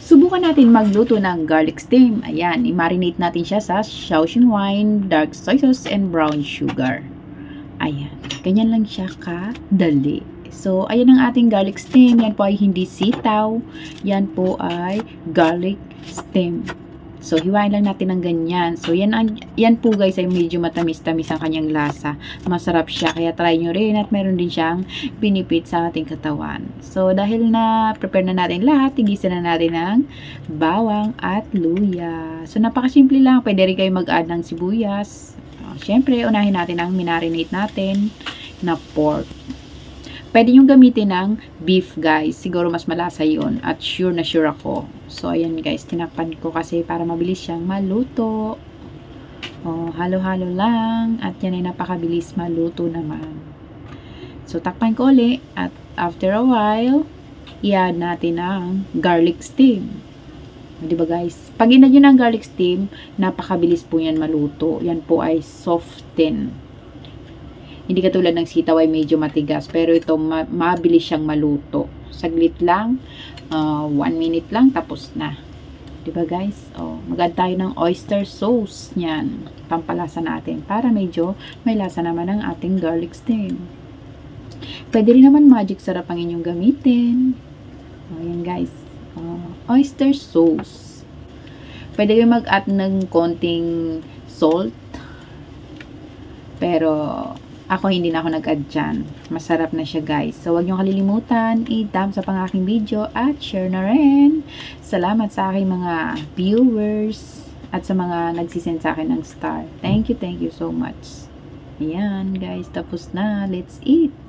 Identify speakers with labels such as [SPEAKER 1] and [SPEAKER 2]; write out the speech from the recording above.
[SPEAKER 1] Subukan natin magluto ng garlic steam. Ayan, i-marinate natin siya sa Shaoxing wine, dark soy sauce, and brown sugar. Ayan, ganyan lang siya kadali. So, ayan ang ating garlic steam. Yan po ay hindi sitaw. Yan po ay garlic steam. So, hiwain lang natin ng ganyan. So, yan po guys ay medyo matamis-tamis ang kanyang lasa. Masarap siya. Kaya try nyo rin at meron din siyang pinipit sa ating katawan. So, dahil na prepare na natin lahat, tigisan na natin ng bawang at luya. So, napakasimple lang. Pwede rin kayo mag-add ng sibuyas. Siyempre, unahin natin ang minarinate natin na pork. Pwede nyo gamitin ng beef guys. Siguro mas malasa yun. At sure na sure ako. So, ayan guys. Tinakpan ko kasi para mabilis siyang maluto. Halo-halo lang. At yan ay napakabilis maluto naman. So, takpan ko ulit. At after a while, i-add natin ang garlic steam. Diba guys? Pag inad nyo ng garlic steam, napakabilis po yan maluto. Yan po ay soften. Hindi katulad ng sitaw ay medyo matigas. Pero ito, mabilis siyang maluto. Saglit lang. 1 minute lang. Tapos na. Diba guys? Mag-add tayo ng oyster sauce. Yan. Pampalasa natin. Para medyo may lasa naman ang ating garlic steam. Pwede rin naman magic sarap ang inyong gamitin. Ayan guys. Oyster sauce. Pwede rin mag-add ng konting salt. Pero ako hindi na ako nag-add dyan. Masarap na siya guys. So huwag nyo kalilimutan, i-thumbs up ang aking video at share na rin. Salamat sa aking mga viewers at sa mga nagsisend sa akin ng star. Thank you so much. Ayan guys, tapos na. Let's eat!